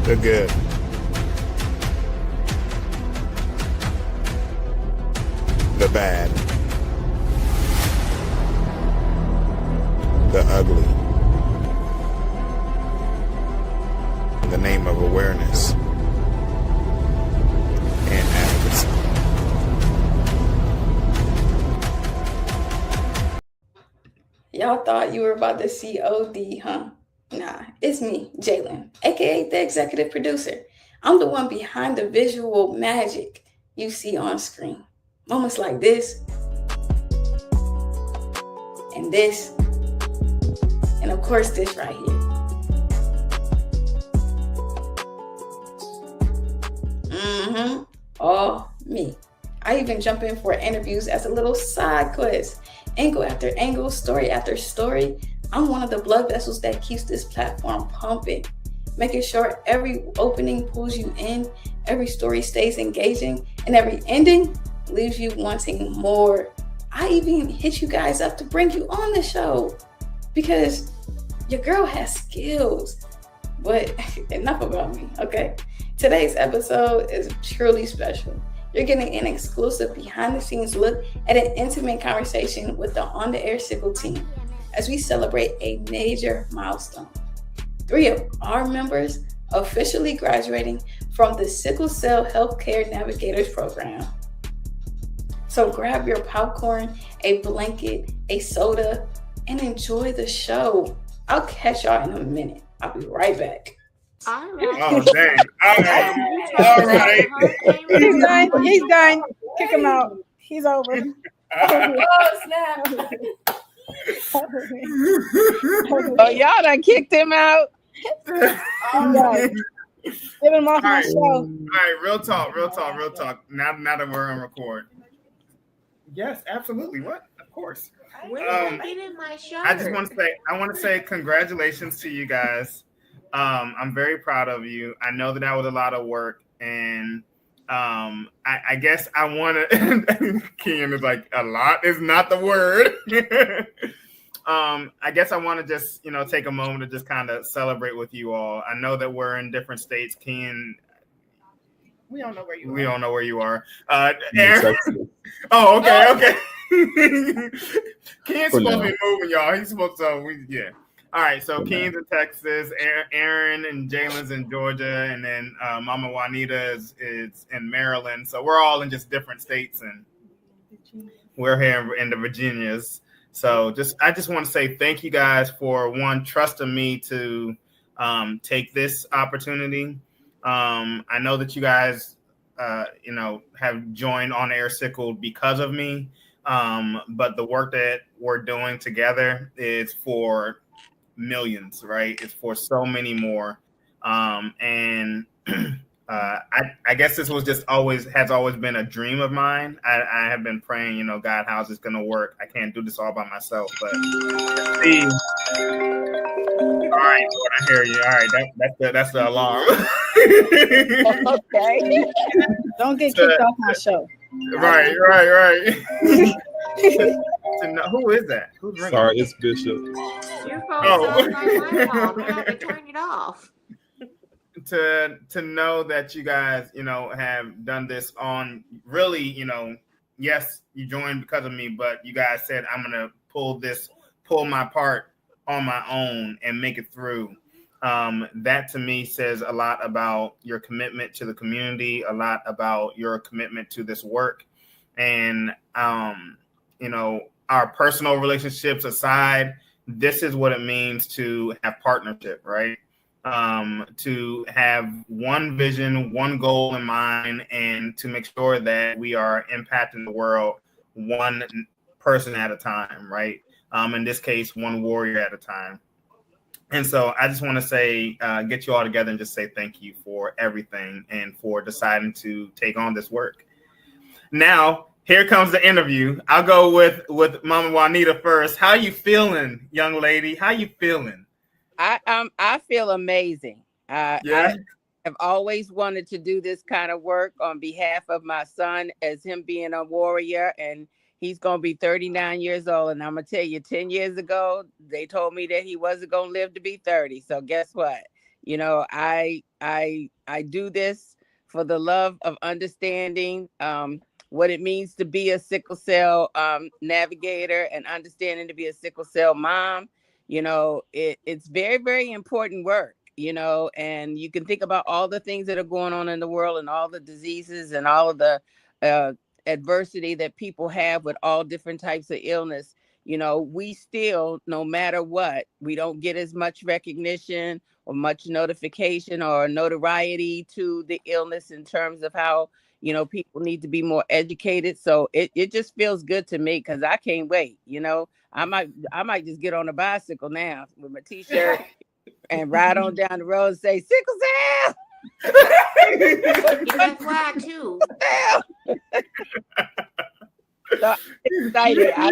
The good. The bad. The ugly. In the name of awareness and advocacy. Y'all thought you were about to see OD, huh? Nah, it's me, Jalen, aka the executive producer. I'm the one behind the visual magic you see on screen. Moments like this, and this, and of course this right here. All me. I even jump in for interviews as a little side quest. Angle after angle, story after story. I'm one of the blood vessels that keeps this platform pumping, making sure every opening pulls you in, every story stays engaging, and every ending leaves you wanting more. I even hit you guys up to bring you on the show because your girl has skills. But enough about me, okay? Today's episode is truly special. You're getting an exclusive behind-the-scenes look at an intimate conversation with the On the Air Sickled team as we celebrate a major milestone. 3 of our members officially graduating from the Sickle Cell Navigators Program. So grab your popcorn, a blanket, a soda, and enjoy the show. I'll catch y'all in a minute. I'll be right back. All right. Oh, dang. All right. He's done. Kick him out. He's over. Oh, snap. Oh, y'all done kicked him out. Get him off my show. All right, real talk. Now that we're on record. Yes, absolutely. What? Of course. When did I get in my shirt? I want to say congratulations to you guys. I'm very proud of you. I know that was a lot of work, and I guess I want to. Ken is like, a lot is not the word. I guess I want to just take a moment to just kind of celebrate with you all. I know that we're in different states. Ken, we don't know where you are. Aaron. Oh, okay. Ken's supposed to be moving, y'all. He's supposed to. Yeah. All right, so Ken's in Texas, Aaron and Jalen's in Georgia, and then Mama Juanita is in Maryland. So we're all in just different states, and we're here in the Virginias. So I just want to say thank you guys for, one, trusting me to take this opportunity. I know that you guys, have joined On Air Sickled because of me, but the work that we're doing together is for millions, right? It's for so many more. And I guess this was has always been a dream of mine. I have been praying, God, how's this going to work? I can't do this all by myself, but see. All right, Lord, I hear you. All right, that's the alarm. Okay. Don't get kicked off my show. Right. Who is that? Who's ringing? Sorry, it's Bishop. Your phone's on my phone. I have to turn it off. To know that you guys, have done this on really, yes, you joined because of me, but you guys said I'm gonna pull my part on my own and make it through. That to me says a lot about your commitment to the community, a lot about your commitment to this work, and our personal relationships aside, this is what it means to have partnership, right? To have one vision, one goal in mind, and to make sure that we are impacting the world one person at a time, right? In this case, one warrior at a time. And so I just want to say, get you all together and just say thank you for everything and for deciding to take on this work. Now, here comes the interview. I'll go with Mama Juanita first. How you feeling, young lady? How you feeling? I feel amazing. Yeah. I have always wanted to do this kind of work on behalf of my son, as him being a warrior, and he's going to be 39 years old. And I'm going to tell you, 10 years ago, they told me that he wasn't going to live to be 30. So guess what? I do this for the love of understanding what it means to be a sickle cell navigator and understanding to be a sickle cell mom. It's very, very important work, and you can think about all the things that are going on in the world and all the diseases and all of the adversity that people have with all different types of illness. We still, no matter what, we don't get as much recognition or much notification or notoriety to the illness in terms of how, people need to be more educated. So it just feels good to me because I can't wait. I might just get on a bicycle now with my t-shirt and ride on down the road and say, Sickle Cell! Get that flag too. So I'm excited. I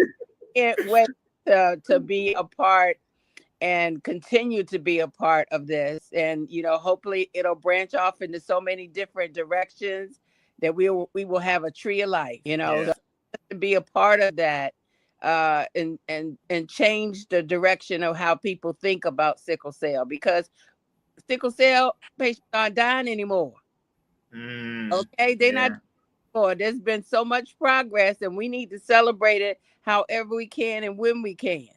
can't wait to be a part and continue to be a part of this. And, hopefully it'll branch off into so many different directions that we will have a tree of life, Yeah. to be a part of that and change the direction of how people think about sickle cell, because sickle cell patients aren't dying anymore. Okay, they're not anymore. There's been so much progress, and we need to celebrate it however we can and when we can.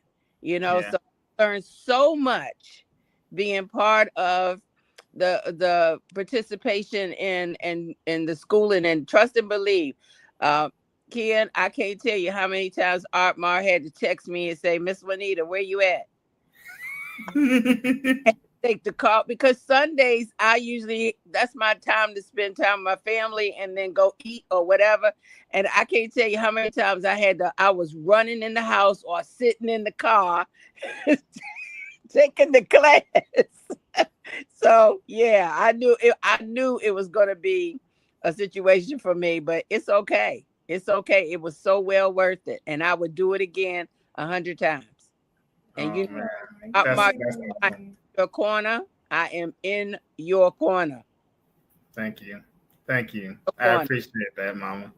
So I learned so much being part of the participation in the schooling, and trust and believe. Ken, I can't tell you how many times Art Mar had to text me and say, Miss Juanita, where you at? Take the call, because Sundays that's my time to spend time with my family and then go eat or whatever. And I can't tell you how many times I was running in the house or sitting in the car taking the class. So yeah, I knew it was going to be a situation for me, but it's okay. It's okay. It was so well worth it, and I would do it again 100 times. And your corner. I am in your corner. Thank you. I appreciate that, Mama.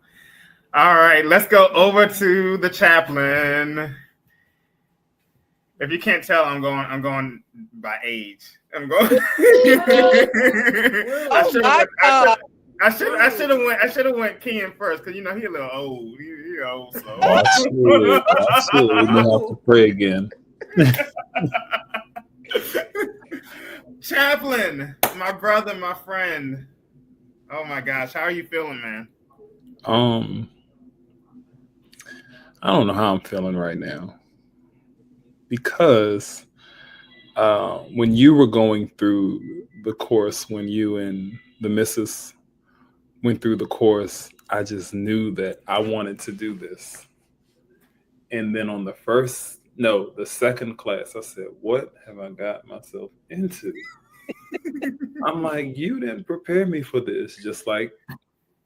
All right, let's go over to the chaplain. If you can't tell, I'm going by age. I'm going. I should have went Ken first, because he a little old. He old, so. Absolutely. We're gonna have to pray again. Chaplain, my brother, my friend. Oh my gosh, how are you feeling, man? I don't know how I'm feeling right now, because when you were going through the course, when you and the missus went through the course, I just knew that I wanted to do this. And then on the second class, I said, what have I got myself into? I'm like, you didn't prepare me for this, just like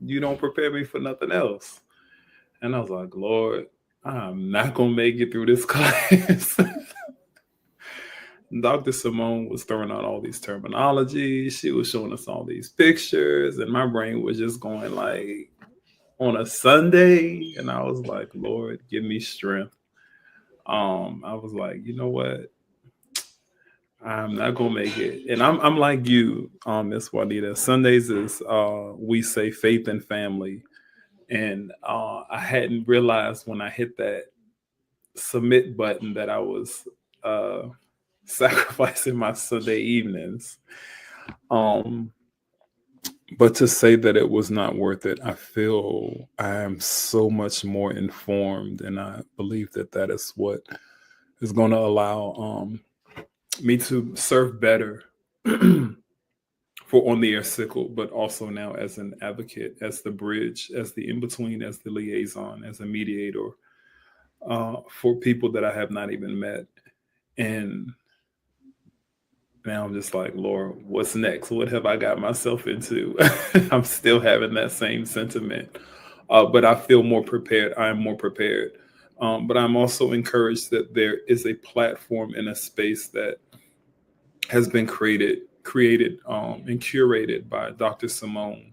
you don't prepare me for nothing else. And I was like, Lord, I'm not going to make it through this class. Dr. Simone was throwing out all these terminologies. She was showing us all these pictures, and my brain was just going like, on a Sunday. And I was like, Lord, give me strength. I was like, you know what? I'm not gonna make it. And I'm like you, Miss Juanita. Sundays is we say faith and family. And I hadn't realized when I hit that submit button that I was sacrificing my Sunday evenings. But to say that it was not worth it, I feel I am so much more informed, and I believe that is what is going to allow me to serve better for On the Air Sickled, but also now as an advocate, as the bridge, as the in-between, as the liaison, as a mediator for people that I have not even met. And now I'm just like, Lord, what's next? What have I got myself into? I'm still having that same sentiment, but I feel more prepared. I am more prepared. But I'm also encouraged that there is a platform and a space that has been created and curated by Dr. Simone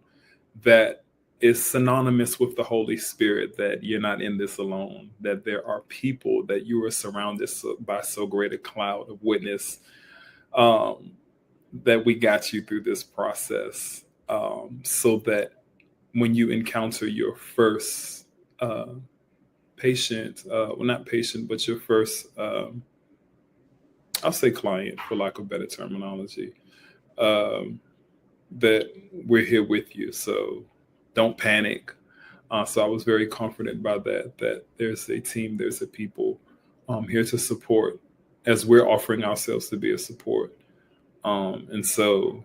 that is synonymous with the Holy Spirit, that you're not in this alone, that there are people that you are surrounded by so great a cloud of witness that we got you through this process, so that when you encounter your first patient, well, not patient, but your first, I'll say client, for lack of better terminology, um, that we're here with you. So don't panic. So I was very comforted by that there's a team, there's a people here to support as we're offering ourselves to be a support. And so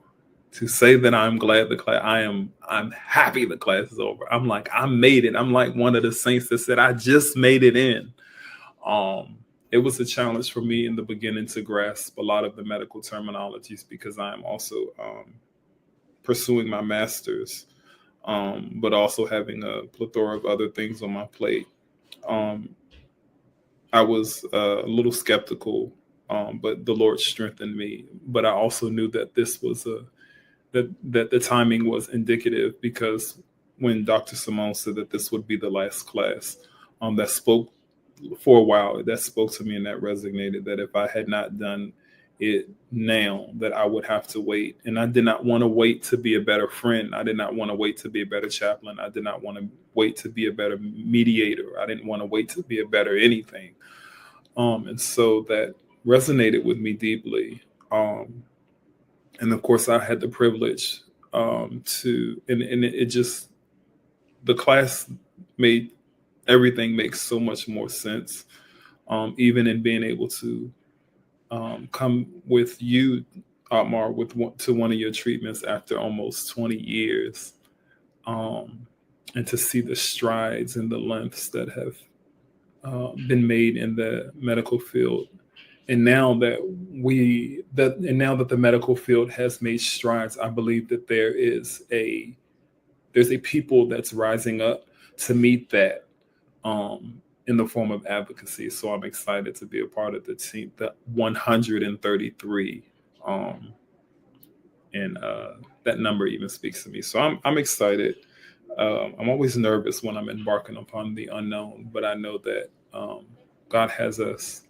to say that I'm glad I'm happy the class is over. I'm like, I made it. I'm like one of the saints that said, I just made it in. It was a challenge for me in the beginning to grasp a lot of the medical terminologies because I'm also pursuing my master's, but also having a plethora of other things on my plate. I was a little skeptical, but the Lord strengthened me. But I also knew that this was that the timing was indicative, because when Dr. Simone said that this would be the last class, that spoke for a while, that spoke to me and that resonated, that if I had not done it now, that I would have to wait. And I did not want to wait to be a better friend. I did not want to wait to be a better chaplain. I did not want to wait to be a better mediator. I didn't want to wait to be a better anything. And so that resonated with me deeply. And of course, I had the privilege and it just, the class made everything make so much more sense. Even in being able to come with you, Otmar, to one of your treatments after almost 20 years, and to see the strides and the lengths that have been made in the medical field. And now that the medical field has made strides, I believe that there's a people that's rising up to meet that in the form of advocacy. So I'm excited to be a part of the team, the 133, and that number even speaks to me. So I'm excited. I'm always nervous when I'm embarking upon the unknown, but I know that God has us.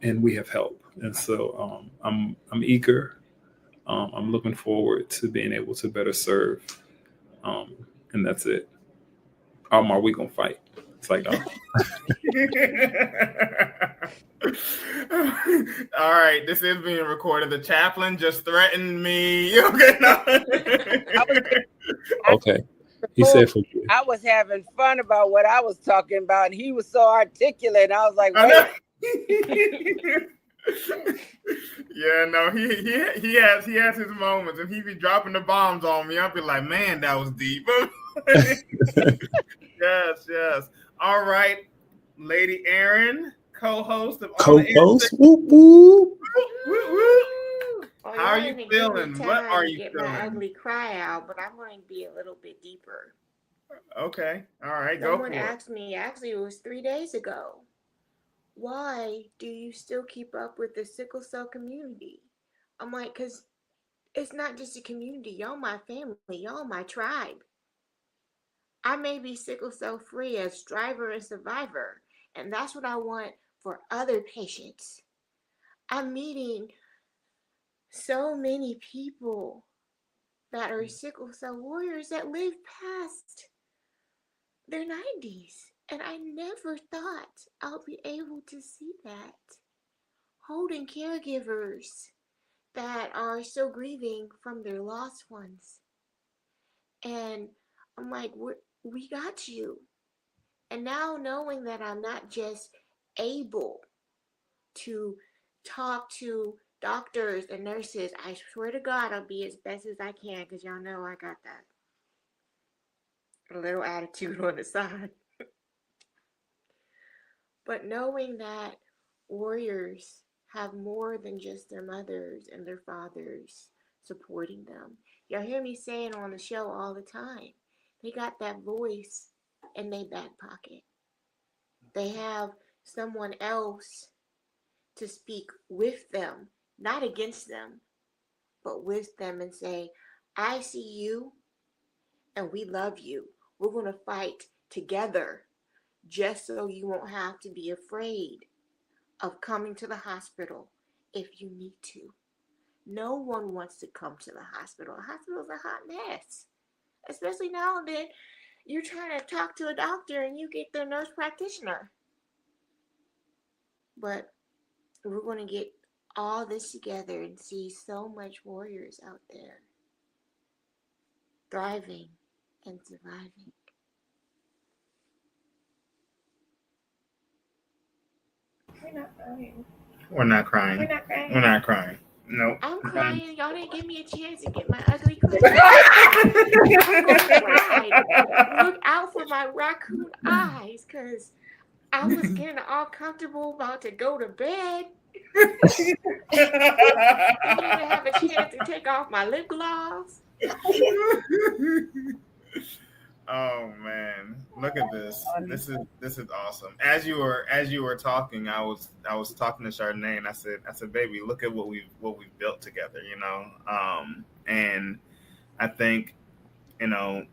And we have help. And so I'm eager. I'm looking forward to being able to better serve. And that's it. Omar, we gonna fight. It's like, oh. All right, this is being recorded. The chaplain just threatened me. Okay, no. Okay. He said for you. I was having fun about what I was talking about, and he was so articulate. I was like, wait. Yeah, no, he has his moments, and he be dropping the bombs on me. I'll be like, man, that was deep. Yes. All right, Lady Erin, co-host of On the Air Sickled. Whoop, whoop. Well, how are you feeling? What are you get feeling? My ugly cry out, but I'm going to be a little bit deeper. Okay, all right, Someone go for asked me, actually it was 3 days ago, why do you still keep up with the sickle cell community? I'm like, because it's not just a community. Y'all my family. Y'all my tribe. I may be sickle cell free as striver and survivor, and that's what I want for other patients. I'm meeting so many people that are sickle cell warriors that live past their 90s, and I never thought I'll be able to see that. Holding caregivers that are still grieving from their lost ones. And I'm like, we got you. And now knowing that I'm not just able to talk to doctors and nurses, I swear to God I'll be as best as I can, because y'all know I got that a little attitude on the side. But knowing that warriors have more than just their mothers and their fathers supporting them. Y'all hear me saying on the show all the time, they got that voice in their back pocket. They have someone else to speak with them, not against them, but with them, and say, I see you and we love you. We're going to fight together just so you won't have to be afraid of coming to the hospital if you need to. No one wants to come to the hospital. The hospital's a hot mess. Especially now that you're trying to talk to a doctor and you get the nurse practitioner. But we're going to get all this together and see so much warriors out there thriving and surviving. We're not crying. We're not crying. We're not crying. We're not crying. Nope. I'm crying. Y'all didn't give me a chance to get my ugly cry. I'm gonna cry. Look out for my raccoon eyes, because I was getting all comfortable about to go to bed. I didn't even have a chance to take off my lip gloss. Oh man, look at this. This is awesome. As you were talking, I was talking to Chardonnay, and I said, baby, look at what we've built together, you know. And I think, you know,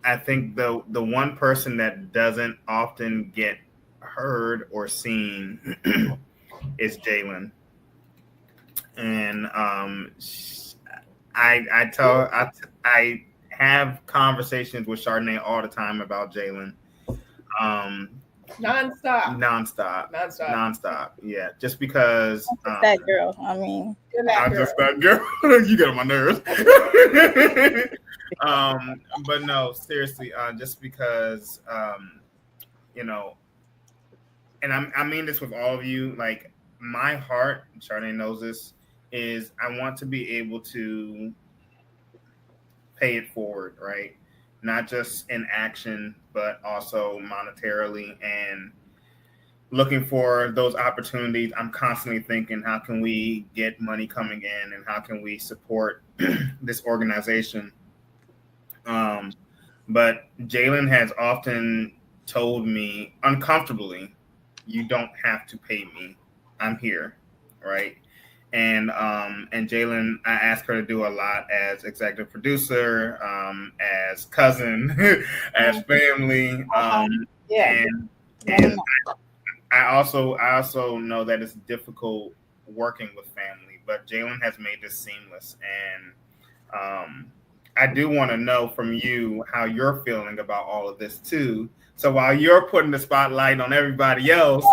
I think the one person that doesn't often get heard or seen is Jalen. And I have conversations with Chardonnay all the time about Jalen. Nonstop. Yeah, just because that girl. I mean, I'm just that girl. You get on my nerves. But no, seriously, just because you know, and I mean this with all of you. Like, my heart, Chardonnay knows this, is I want to be able to pay it forward, right? Not just in action, but also monetarily, and looking for those opportunities. I'm constantly thinking, how can we get money coming in, and how can we support this organization? But Jalen has often told me uncomfortably, you don't have to pay me. I'm here, right? And Jalen, I asked her to do a lot as executive producer, as cousin, as family. And I also know that it's difficult working with family, but Jalen has made this seamless. And I do want to know from you how you're feeling about all of this too. So while you're putting the spotlight on everybody else,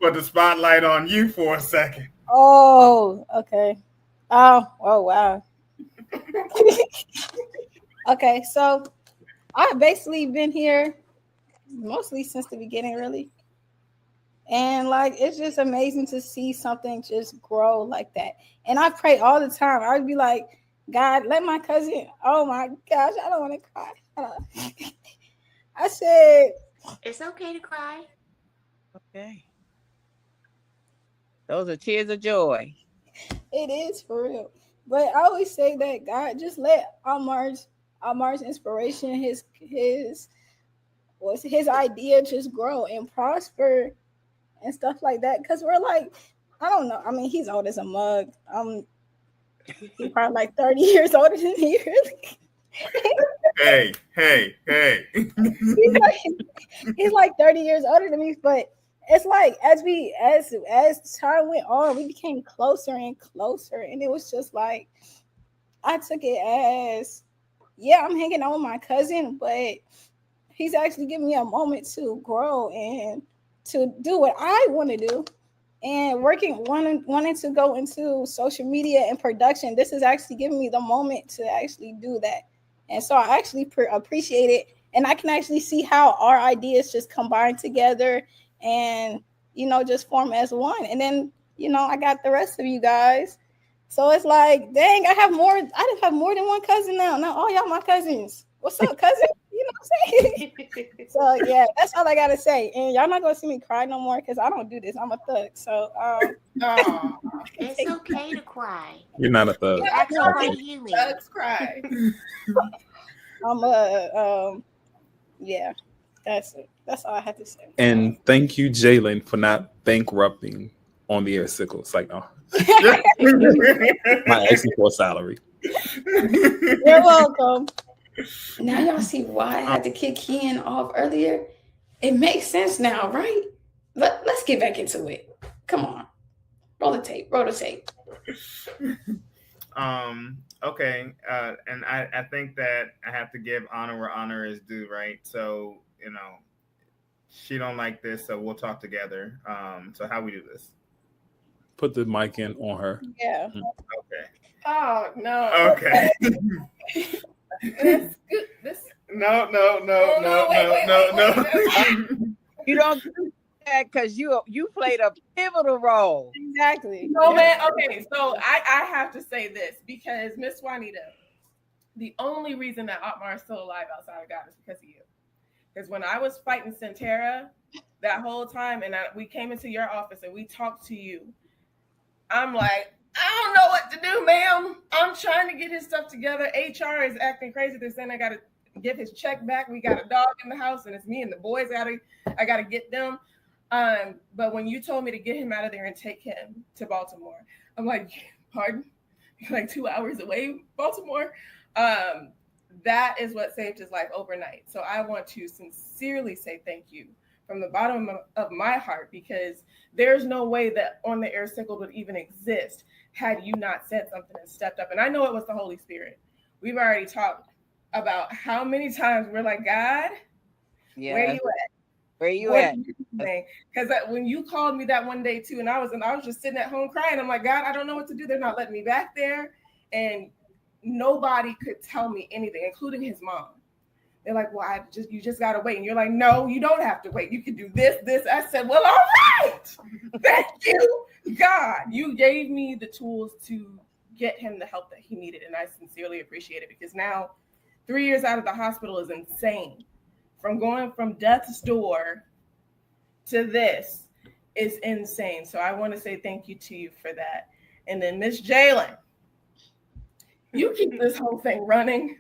put the spotlight on you for a second. Oh, okay. Oh, wow. Okay, so I've basically been here mostly since the beginning, really. And like, it's just amazing to see something just grow like that. And I pray all the time. I would be like, God, let my cousin, oh my gosh, I don't want to cry. I said, it's okay to cry. Okay. Those are tears of joy. It is, for real. But I always say that God, just let Amar's inspiration, his idea just grow and prosper and stuff like that. Because we're like, I don't know. I mean, he's old as a mug. He's probably like 30 years older than me, really. Hey. He's like 30 years older than me, but it's like as time went on, we became closer and closer, and it was just like I took it as, yeah, I'm hanging out with my cousin, but he's actually giving me a moment to grow and to do what I want to do. And wanting to go into social media and production, this is actually giving me the moment to actually do that. And so I actually appreciate it, and I can actually see how our ideas just combine together and, you know, just form as one. And then, you know, I got the rest of you guys. So it's like, dang, I have more than one cousin now. Now all y'all my cousins. What's up, cousin? You know what I'm saying? So yeah, that's all I gotta say. And y'all not gonna see me cry no more because I don't do this. I'm a thug. So it's okay to cry. You're not a thug. That's quite healing. Thugs cry. Yeah, that's it. That's all I have to say. And thank you, Jalen, for not bankrupting On the Air Sickled. It's like, no. My asking for a salary. You're welcome. Now y'all see why I had to kick Kian off earlier. It makes sense now, right? Let's get back into it. Come on. Roll the tape. Okay. And I think that I have to give honor where honor is due, right? So, she don't like this, so we'll talk together. So how we do this? Put the mic in on her. Yeah. Okay. Oh no. Okay. That's good. This. No. You don't do that because you played a pivotal role. Exactly. No, man. Okay, so I have to say this because Miss Juanita, the only reason that Otmar is still alive outside of God is because of you. Because when I was fighting Centera that whole time, and we came into your office and we talked to you, I'm like, I don't know what to do, ma'am. I'm trying to get his stuff together. HR is acting crazy. They're saying I got to get his check back. We got a dog in the house, and it's me and the boys. I got to get them. But when you told me to get him out of there and take him to Baltimore, I'm like, pardon? You're like 2 hours away, Baltimore. That is what saved his life overnight. So I want to sincerely say thank you from the bottom of my heart, because there's no way that On the Air Sickled would even exist had you not said something and stepped up. And I know it was the Holy Spirit. We've already talked about how many times we're like, God, where you at? Where you at? Because when you called me that one day too, and I was just sitting at home crying. I'm like, God, I don't know what to do. They're not letting me back there, and nobody could tell me anything, including his mom. They're like, well, you just gotta wait. And you're like, no, you don't have to wait. You can do this. I said, well, all right. Thank you, God. You gave me the tools to get him the help that he needed, and I sincerely appreciate it, because now 3 years out of the hospital is insane. From going from death's door to this is insane. So I want to say thank you to you for that. And then Miss Jalen, you keep this whole thing running,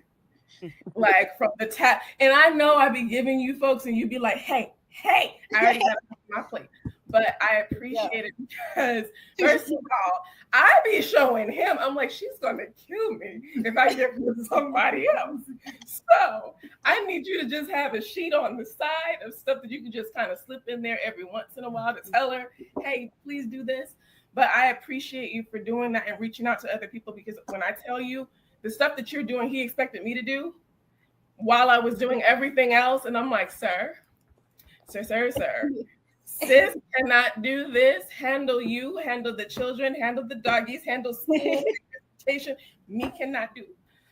like from the tap. And I know I be giving you folks, and you be like, hey, I already got it on my plate. But I appreciate it, because first of all, I be showing him, I'm like, she's gonna kill me if I give her to somebody else. So I need you to just have a sheet on the side of stuff that you can just kind of slip in there every once in a while to tell her, hey, please do this. But I appreciate you for doing that and reaching out to other people, because when I tell you the stuff that you're doing, he expected me to do while I was doing everything else. And I'm like, sir. Sis cannot do this. Handle you, handle the children, handle the doggies, handle school, education. Me cannot do.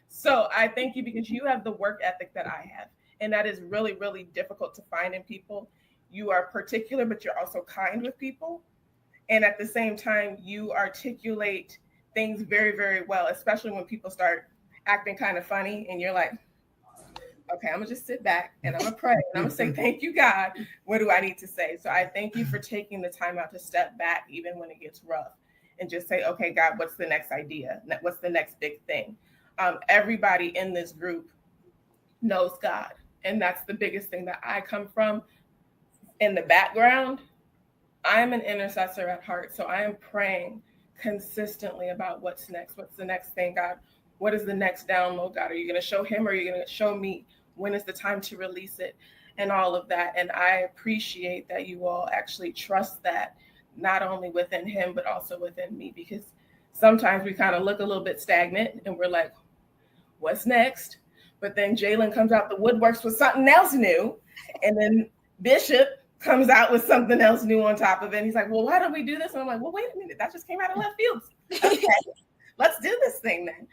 So I thank you, because you have the work ethic that I have. And that is really, really difficult to find in people. You are particular, but you're also kind with people. And at the same time, you articulate things very, very well, especially when people start acting kind of funny and you're like, okay, I'm gonna just sit back and I'm gonna pray and I'm gonna say, thank you, God. What do I need to say? So I thank you for taking the time out to step back, even when it gets rough, and just say, okay, God, what's the next idea? What's the next big thing? Everybody in this group knows God. And that's the biggest thing that I come from in the background. I'm an intercessor at heart. So I am praying consistently about what's next. What's the next thing, God? What is the next download, God? Are you going to show him, or are you going to show me? When is the time to release it, and all of that? And I appreciate that you all actually trust that, not only within him, but also within me, because sometimes we kind of look a little bit stagnant and we're like, what's next? But then Jalen comes out the woodworks with something else new. And then Bishop comes out with something else new on top of it. And he's like, well, why don't we do this? And I'm like, well, wait a minute. That just came out of left field. Okay, let's do this thing then.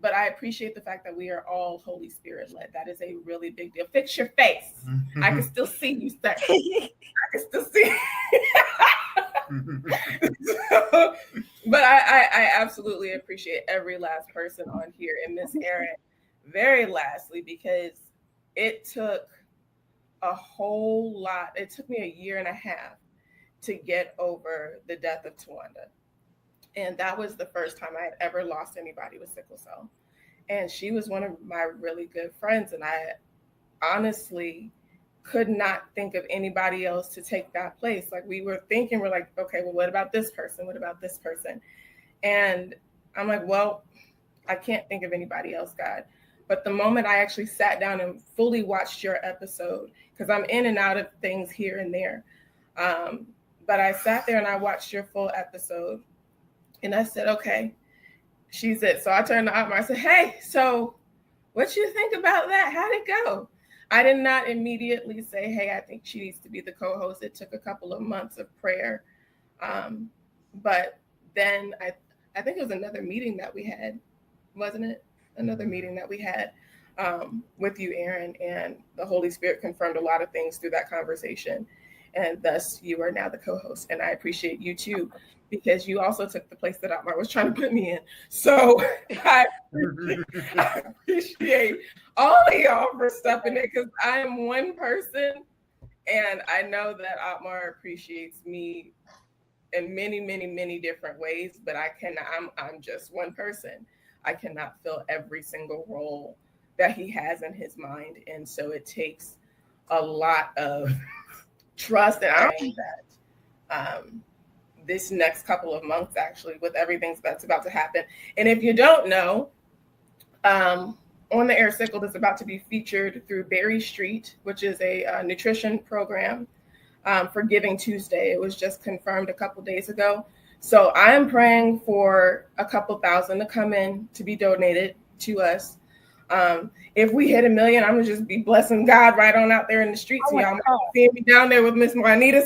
But I appreciate the fact that we are all Holy Spirit led. That is a really big deal. Fix your face. I can still see you, sir. I can still see. But I absolutely appreciate every last person on here. And Miss Erin, very lastly, because it took a whole lot. It took me 1.5 years to get over the death of Tawanda. And that was the first time I had ever lost anybody with sickle cell. And she was one of my really good friends. And I honestly could not think of anybody else to take that place. Like, we were thinking, we're like, okay, well, what about this person? What about this person? And I'm like, well, I can't think of anybody else, God. But the moment I actually sat down and fully watched your episode, because I'm in and out of things here and there. But I sat there and I watched your full episode. And I said, okay, she's it. So I turned to Otmar. I said, hey, so what you think about that? How'd it go? I did not immediately say, hey, I think she needs to be the co-host. It took a couple of months of prayer. But then I think it was another meeting that we had, wasn't it? Another meeting that we had with you, Aaron, and the Holy Spirit confirmed a lot of things through that conversation. And thus you are now the co-host. And I appreciate you too, because you also took the place that Otmar was trying to put me in. So I appreciate all of y'all for stepping in, because I am one person, and I know that Otmar appreciates me in many, many, many different ways, but I'm just one person. I cannot fill every single role that he has in his mind. And so it takes a lot of trust, and I think that this next couple of months, actually, with everything that's about to happen. And if you don't know, On the Air Sickled is about to be featured through Berry Street, which is a nutrition program for Giving Tuesday. It was just confirmed a couple days ago. So I'm praying for a couple thousand to come in to be donated to us. If we hit 1 million, I'm gonna just be blessing God right on out there in the streets. So y'all might see me down there with Miss Juanita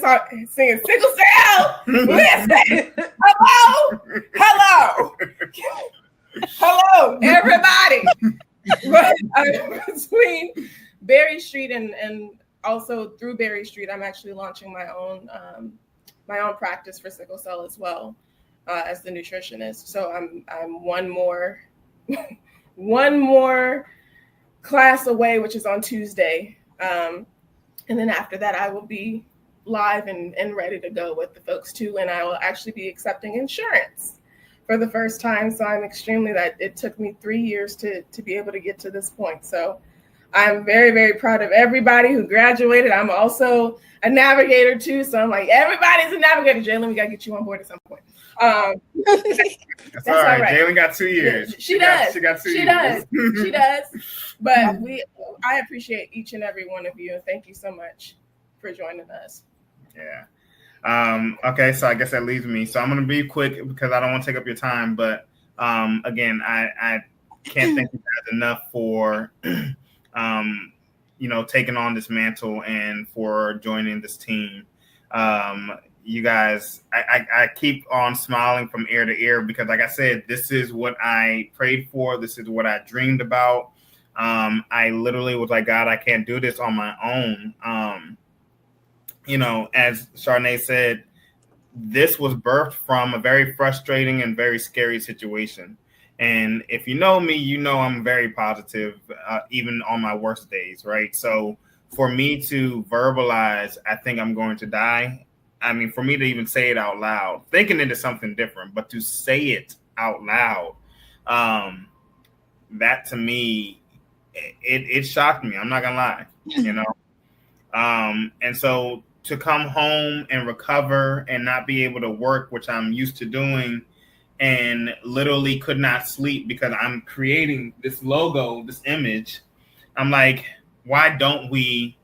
singing Sickle Cell. Listen, hello, everybody. But between Berry Street and also through Berry Street, I'm actually launching my own practice for sickle cell as well, as the nutritionist. So I'm one more class away, which is on Tuesday. And then after that, I will be live and ready to go with the folks too. And I will actually be accepting insurance for the first time. So I'm it took me 3 years to be able to get to this point. So I'm very, very proud of everybody who graduated. I'm also a navigator too. So I'm like, everybody's a navigator. Jalen, we got to get you on board at some point. That's all right. Jalen got 2 years. She does. She got 2 years. She does. But I appreciate each and every one of you. And thank you so much for joining us. Yeah. Okay, so I guess that leaves me. So I'm going to be quick because I don't want to take up your time. But again, I can't thank you guys enough for taking on this mantle and for joining this team. You guys, I keep on smiling from ear to ear because, like I said, this is what I prayed for. This is what I dreamed about. I literally was like, God, I can't do this on my own. As Charnay said, this was birthed from a very frustrating and very scary situation. And if you know me, you know I'm very positive, even on my worst days, right? So for me to verbalize, I think I'm going to die. I mean, for me to even say it out loud, thinking it is something different, but to say it out loud, that to me, it shocked me. I'm not gonna lie, and so to come home and recover and not be able to work, which I'm used to doing, and literally could not sleep because I'm creating this logo, this image. I'm like, why don't we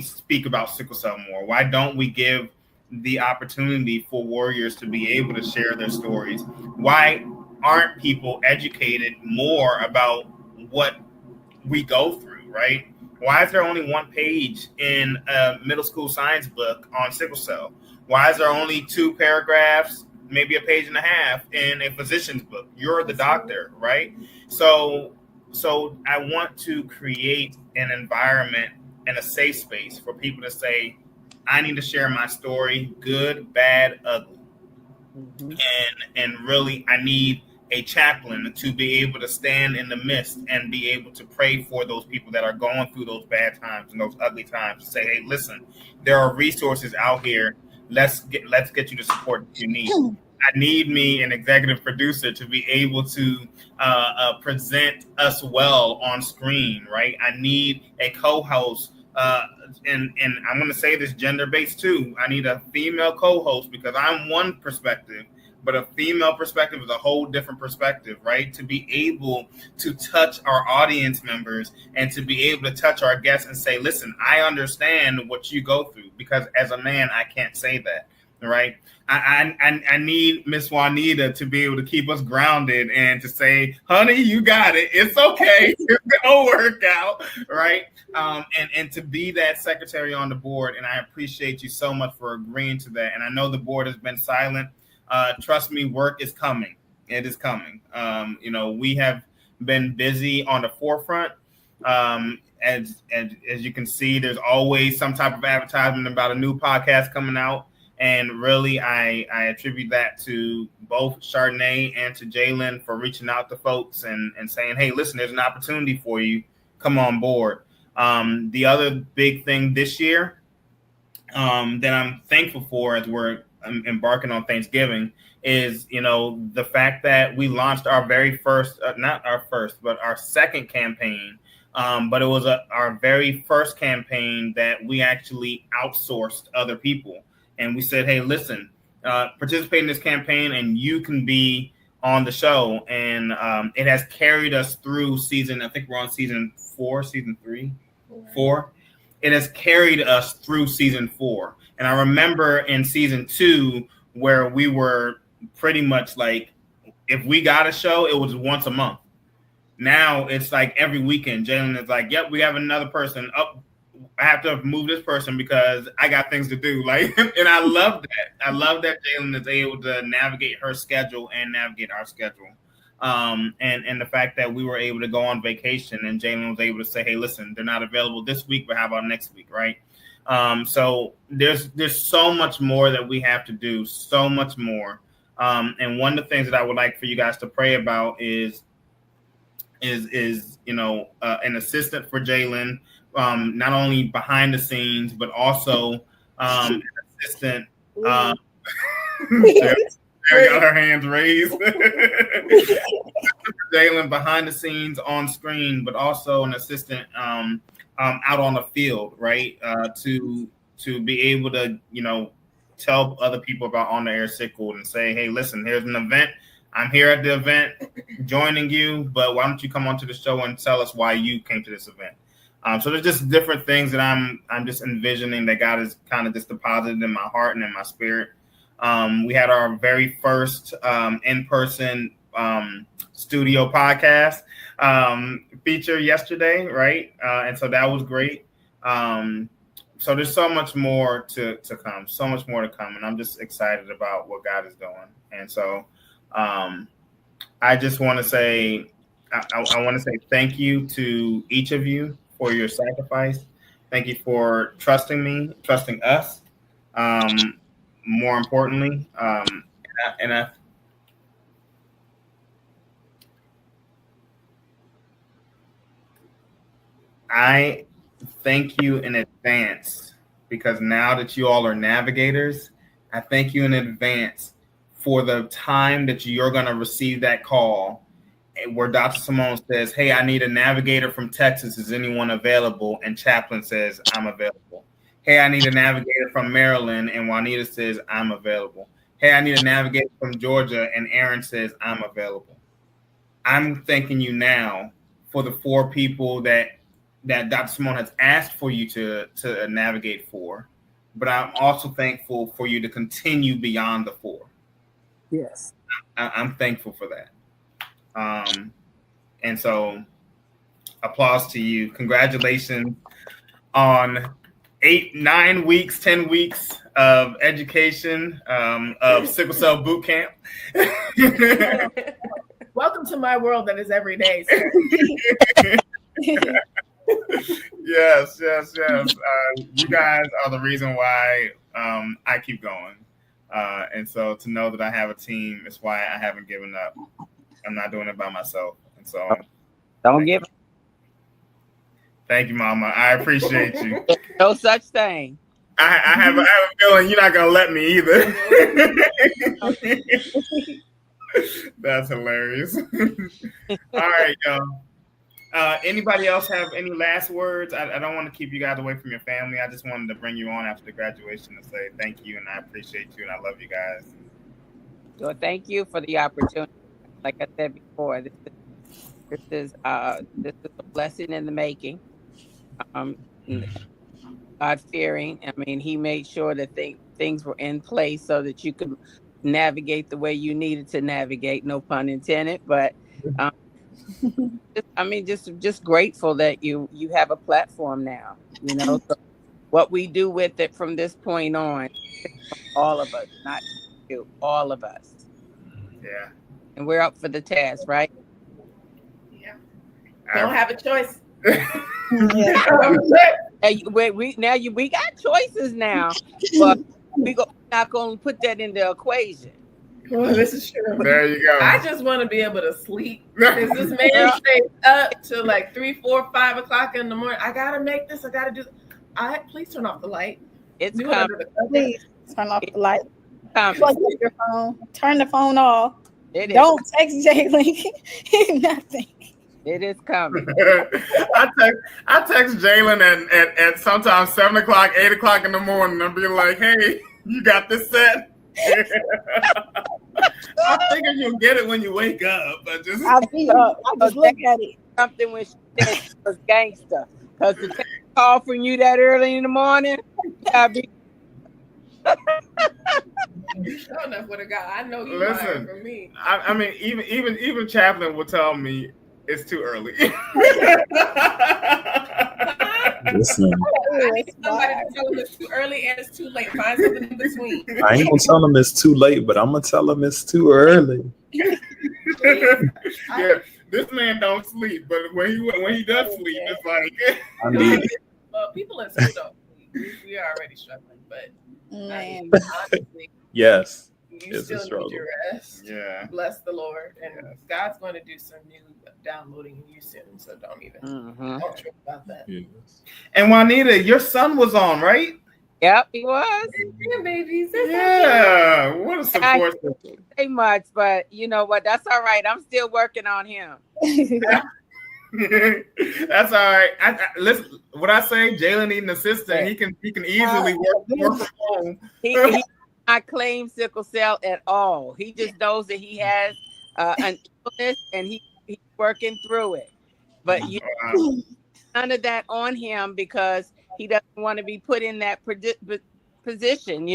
speak about sickle cell more? Why don't we give the opportunity for warriors to be able to share their stories? Why aren't people educated more about what we go through, right? Why is there only one page in a middle school science book on sickle cell? Why is there only 2 paragraphs, maybe a page and a half in a physician's book? You're the doctor, right? So I want to create an environment and a safe space for people to say, I need to share my story, good, bad, ugly. Mm-hmm. And really, I need a chaplain to be able to stand in the midst and be able to pray for those people that are going through those bad times and those ugly times. To say, hey, listen, there are resources out here. Let's get you the support that you need. I need me an executive producer to be able to present us well on screen, right? I need a co-host, and I'm going to say this gender-based too. I need a female co-host because I'm one perspective, but a female perspective is a whole different perspective, right? To be able to touch our audience members and to be able to touch our guests and say, listen, I understand what you go through, because as a man, I can't say that. right? I need Miss Juanita to be able to keep us grounded and to say, honey, you got it. It's okay. It's gonna work out, right? And to be that secretary on the board. And I appreciate you so much for agreeing to that. And I know the board has been silent. Trust me, work is coming. It is coming. We have been busy on the forefront. As you can see, there's always some type of advertisement about a new podcast coming out. And really, I attribute that to both Chardonnay and to Jalen for reaching out to folks and saying, hey, listen, there's an opportunity for you. Come on board. The other big thing this year that I'm thankful for as we're embarking on Thanksgiving is, the fact that we launched our very first, not our first, but our second campaign. But it was our very first campaign that we actually outsourced other people. And we said, hey, listen, participate in this campaign and you can be on the show. And it has carried us through I think we're on season 4, season 3, 4. It has carried us through season 4. And I remember in season 2 where we were pretty much like, if we got a show, it was once a month. Now it's like every weekend. Jalen is like, yep, we have another person up. I have to move this person because I got things to do. Like, and I love that. I love that Jalen is able to navigate her schedule and navigate our schedule. And the fact that we were able to go on vacation and Jalen was able to say, hey, listen, they're not available this week, but how about next week, right? So there's so much more that we have to do, so much more. And one of the things that I would like for you guys to pray about is an assistant for Jalen, not only behind the scenes, but also an assistant. Sarah got her hands raised. Jalen behind the scenes on screen, but also an assistant out on the field, right? To be able to, tell other people about On the Air Sickled and say, hey, listen, here's an event. I'm here at the event joining you, but why don't you come onto the show and tell us why you came to this event? So there's just different things that I'm just envisioning that God has kind of just deposited in my heart and in my spirit. We had our very first in-person studio podcast feature yesterday, right? And so that was great. So there's so much more to come, so much more to come. And I'm just excited about what God is doing. And so I just want to say, I want to say thank you to each of you for your sacrifice. Thank you for trusting me, trusting us. More importantly, I thank you in advance because now that you all are navigators, I thank you in advance for the time that you're going to receive that call where Dr. Simone says, hey, I need a navigator from Texas. Is anyone available? And Chaplain says, I'm available. Hey, I need a navigator from Maryland. And Juanita says, I'm available. Hey, I need a navigator from Georgia. And Aaron says, I'm available. I'm thanking you now for the 4 people that Dr. Simone has asked for you to navigate for. But I'm also thankful for you to continue beyond the 4. Yes. I'm thankful for that. And so applause to you. Congratulations on 8, 9 weeks, 10 weeks of education, of Sickle Cell Boot Camp. Welcome to my world that is every day. Yes. You guys are the reason why I keep going. And so to know that I have a team is why I haven't given up. I'm not doing it by myself. And so don't give up. Thank you, Mama. I appreciate you. No such thing. I have a feeling you're not going to let me either. That's hilarious. All right, y'all. Anybody else have any last words? I don't want to keep you guys away from your family. I just wanted to bring you on after the graduation to say thank you and I appreciate you and I love you guys. So thank you for the opportunity. Like I said before, this is a blessing in the making. God fearing. I mean, he made sure that things were in place so that you could navigate the way you needed to navigate. No pun intended, but just grateful that you have a platform now. So what we do with it from this point on, all of us, not you, all of us. Yeah. And we're up for the task, right? Yeah. We don't have a choice. We got choices now, but we're not going to put that in the equation. Well, this is true. There you go. I just want to be able to sleep. Because this man stays up till like 3, 4, 5 o'clock in the morning. I gotta make this. I gotta do. Please turn off the light. It's please turn off the light. Plug in your phone. Turn the phone off. Don't text Jalen. Nothing. It is coming. I text Jalen at sometimes 7 o'clock, 8 o'clock in the morning. I'm being like, hey, you got this set? I figured you'll get it when you wake up. I'll be up. I just look at it. Something when she said she was gangster. Because to take a call from you that early in the morning, You sure enough would have got. I know you listen from me. I mean, even Chaplin will tell me it's too early. Listen, I need somebody to tell him it's too early and it's too late. Find something in between. I ain't gonna tell him it's too late, but I'm gonna tell him it's too early. Yeah, this man don't sleep, but when he does sleep, it's like I need it. Well, people in school don't sleep. We are already struggling, but Man. honestly, Yes, you it's a still struggle. need your rest. Yeah. Bless the Lord, and God's going to do some new downloading in you soon. So don't even don't trip about that. Yes. And Juanita, your son was on, right? Yep, he was. Yeah, babies. Yeah. What a support system. Say much, but you know what? That's all right. I'm still working on him. That's all right. Listen, what I say, Jalen need an assistant. He can easily work from home. He not claim sickle cell at all. He just knows that he has an illness and he's working through it. But none of that on him because he doesn't want to be put in that position,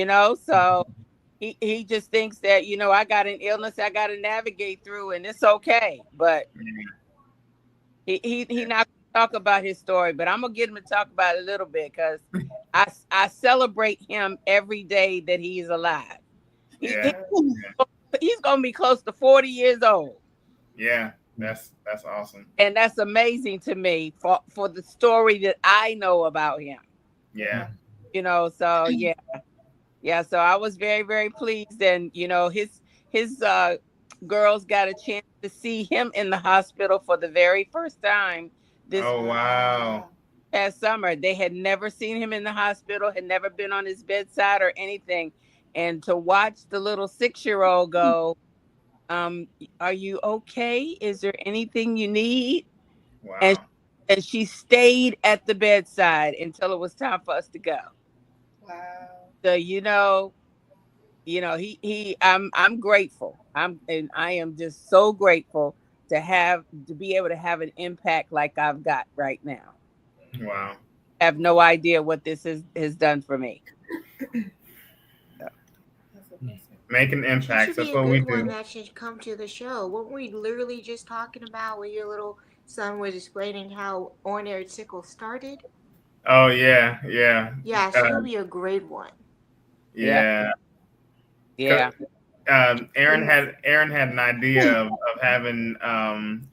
So he just thinks that, I got an illness I got to navigate through and it's okay. But he not going to talk about his story, but I'm going to get him to talk about it a little bit because I celebrate him every day that he's alive. He's going to be close to 40 years old. Yeah, that's awesome. And that's amazing to me for the story that I know about him. Yeah. So yeah. So I was very, very pleased. And, his girls got a chance to see him in the hospital for the very first time this past summer. They had never seen him in the hospital, had never been on his bedside or anything. And to watch the little 6-year-old go, are you okay? Is there anything you need? Wow. And she stayed at the bedside until it was time for us to go. Wow. So, I'm grateful. I am just so grateful to be able to have an impact like I've got right now. Wow. I have no idea what this has done for me. Making impacts. That's what we do. One that should come to the show. Weren't we literally just talking about when your little son was explaining how On Air Sickled started? Oh yeah. Yeah, she'll be a great one. Yeah. Yeah. Aaron had an idea of having On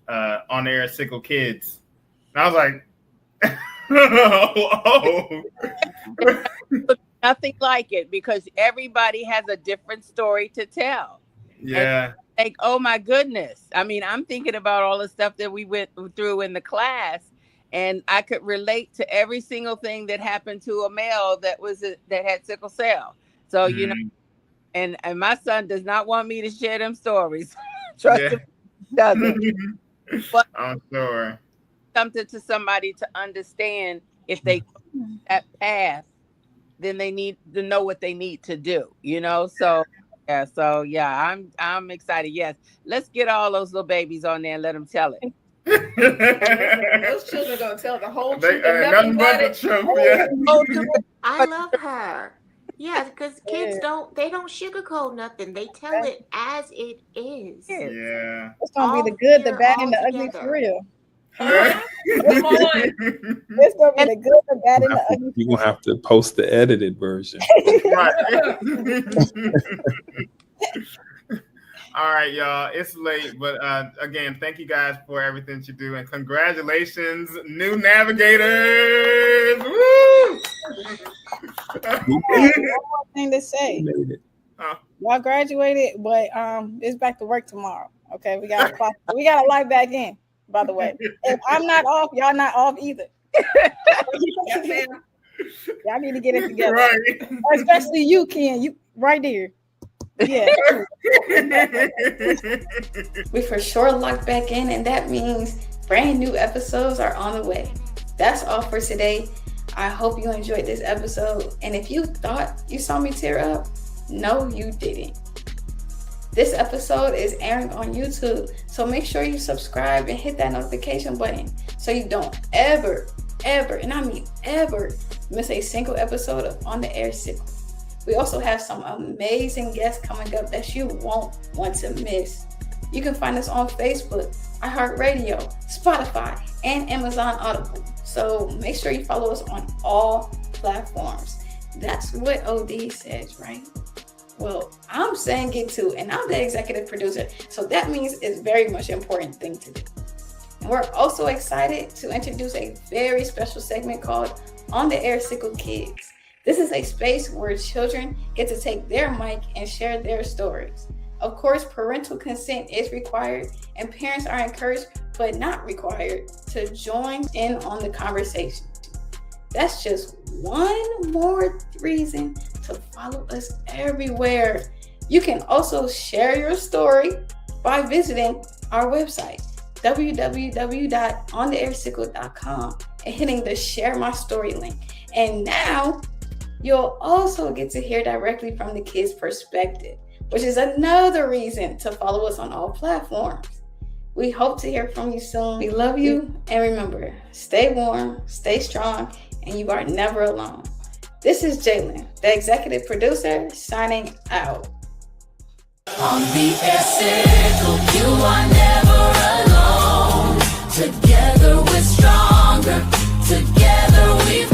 Air Sickled kids. And I was like, Nothing like it because everybody has a different story to tell. Yeah. Like, oh my goodness. I mean, I'm thinking about all the stuff that we went through in the class, and I could relate to every single thing that happened to a male that had sickle cell. So, and my son does not want me to share them stories. Trust him, he doesn't. But I'm sure. Something to somebody to understand if they go that path, then they need to know what they need to do, So I'm excited. Yes, let's get all those little babies on there and let them tell it. Those children are gonna tell the whole truth. Nothing but the truth. Yeah. I love her. Yeah, because kids don't sugarcoat nothing. They tell it as it is. Yeah. It's gonna All be the good, the fear, bad, all and the ugly for together. real. Come on. It's gonna be the good, the bad, and the ugly. You're gonna have to post the edited version. Right. All right, y'all. It's late, but again, thank you guys for everything you do, and congratulations, new navigators! Woo! One more thing to say. Made it. Y'all graduated, but it's back to work tomorrow. Okay, we got to light back in. By the way, if I'm not off, y'all not off either. Y'all need to get it together. Right. Especially you, Ken. You right there. Yeah. We for sure locked back in, and that means brand new episodes are on the way. That's all for today. I hope you enjoyed this episode, and if you thought you saw me tear up, no, you didn't. This episode is airing on YouTube, so make sure you subscribe and hit that notification button so you don't ever, and I mean ever, miss a single episode of On the Air Sickled. We also have some amazing guests coming up that you won't want to miss. You can find us on Facebook, iHeartRadio, Spotify, and Amazon Audible. So make sure you follow us on all platforms. That's what OD says, right? Well, I'm saying get to, and I'm the executive producer, so that means it's very much important thing to do. And we're also excited to introduce a very special segment called On the Air Sickled Kids. This is a space where children get to take their mic and share their stories. Of course, parental consent is required, and parents are encouraged, but not required, to join in on the conversation. That's just one more reason to follow us everywhere. You can also share your story by visiting our website, www.ontheairsickled.com, and hitting the Share My Story link. And now, you'll also get to hear directly from the kids' perspective, which is another reason to follow us on all platforms. We hope to hear from you soon. We love you, and remember, stay warm, stay strong, and you are never alone. This is Jalen, the executive producer, signing out. On the air sickled, you are never alone. Together we're stronger. Together we've